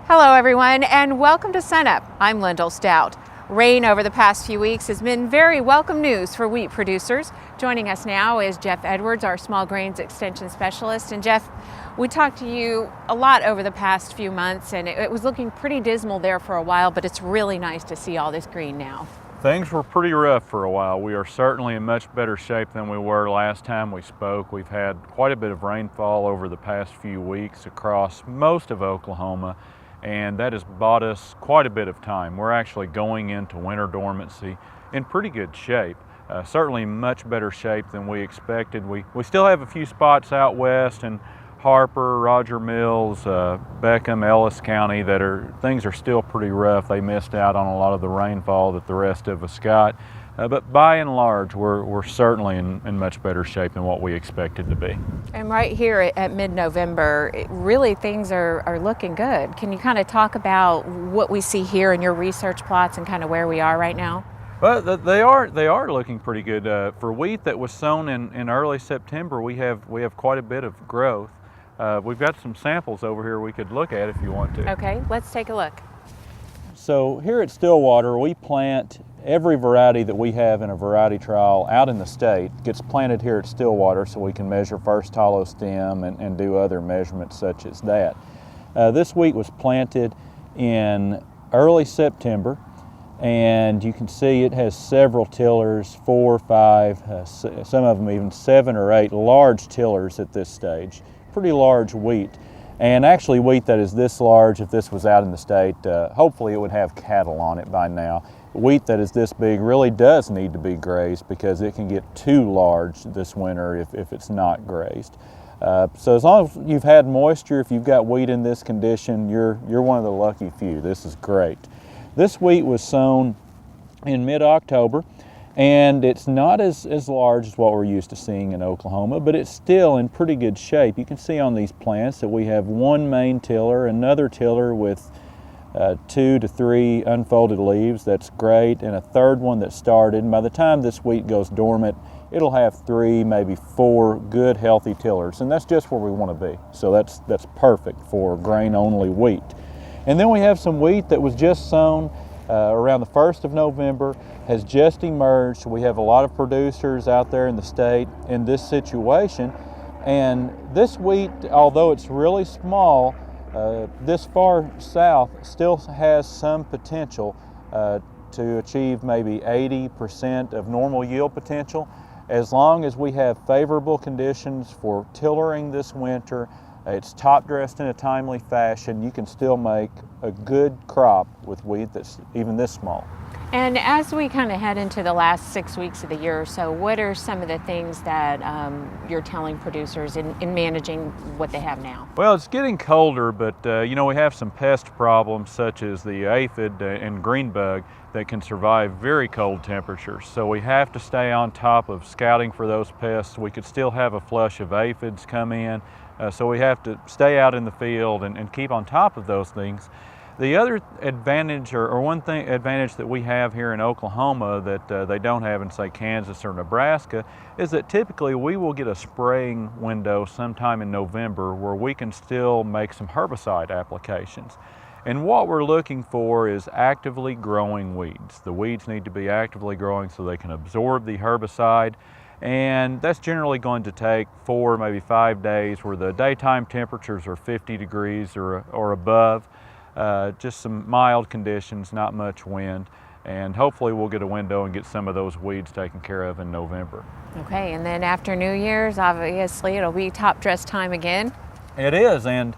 Hello everyone and welcome to SUNUP. I'm Lyndall STOUT. Rain over the past few weeks has been very welcome news for wheat producers. Joining us now is Jeff Edwards, our small grains extension specialist. And Jeff, we talked to you a lot over the past few months and it was looking pretty dismal there for a while, but it's really nice to see all this green now. Things were pretty rough for a while. We are certainly in much better shape than we were last time we spoke. We've had quite a bit of rainfall over the past few weeks across most of Oklahoma, and that has bought us quite a bit of time. We're actually going into winter dormancy in pretty good shape. Certainly much better shape than we expected. We still have a few spots out west in Harper, Roger Mills, Beckham, Ellis County things are still pretty rough. They missed out on a lot of the rainfall that the rest of us got. But by and large, we're certainly in much better shape than what we expected to be. And right here at mid-November, really things are looking good. Can you kind of talk about what we see here in your research plots and kind of where we are right now? Well, they are looking pretty good. For wheat that was sown in early September, we have quite a bit of growth. We've got some samples over here we could look at if you want to. Okay, let's take a look. So here at Stillwater, we plant every variety that we have in a variety trial out in the state gets planted here at Stillwater so we can measure first hollow stem and do other measurements such as that. This wheat was planted in early September, and you can see it has several tillers, 4 or 5, some of them even 7 or 8 large tillers at this stage. Pretty large wheat, and actually wheat that is this large, if this was out in the state, hopefully it would have cattle on it by now. Wheat that is this big really does need to be grazed because it can get too large this winter if it's not grazed. So as long as you've had moisture, if you've got wheat in this condition, you're one of the lucky few. This is great. This wheat was sown in mid-October, and it's not as large as what we're used to seeing in Oklahoma, but it's still in pretty good shape. You can see on these plants that we have one main tiller, another tiller with 2 to 3 unfolded leaves. That's great, and a third one that started. And by the time this wheat goes dormant, it'll have 3, maybe 4 good healthy tillers, and that's just where we want to be. So that's perfect for grain-only wheat. And then we have some wheat that was just sown around the 1st of November, has just emerged. We have a lot of producers out there in the state in this situation, and this wheat, although it's really small, this far south still has some potential to achieve maybe 80% of normal yield potential. As long as we have favorable conditions for tillering this winter, it's top dressed in a timely fashion, you can still make a good crop with wheat that's even this small. And as we kind of head into the last 6 weeks of the year or so, what are some of the things that you're telling producers in managing what they have now? Well, it's getting colder, but you know, we have some pest problems such as the aphid and green bug that can survive very cold temperatures. So we have to stay on top of scouting for those pests. We could still have a flush of aphids come in, so we have to stay out in the field and keep on top of those things. The other advantage, or one thing advantage that we have here in Oklahoma that they don't have in, say, Kansas or Nebraska, is that typically we will get a spraying window sometime in November where we can still make some herbicide applications. And what we're looking for is actively growing weeds. The weeds need to be actively growing so they can absorb the herbicide, and that's generally going to take 4, maybe 5 days where the daytime temperatures are 50 degrees or above. Just some mild conditions, not much wind, and hopefully we'll get a window and get some of those weeds taken care of in November. Okay, and then after New Year's, obviously it'll be top dress time again. It is, and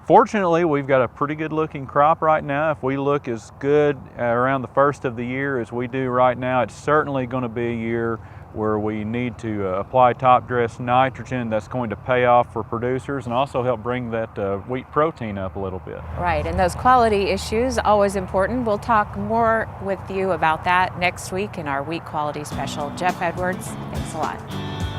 fortunately we've got a pretty good looking crop right now. If we look as good around the 1st of the year as we do right now, it's certainly going to be a year where we need to apply top dress nitrogen. That's going to pay off for producers and also help bring that wheat protein up a little bit. Right, and those quality issues, always important. We'll talk more with you about that next week in our wheat quality special. Jeff Edwards, thanks a lot.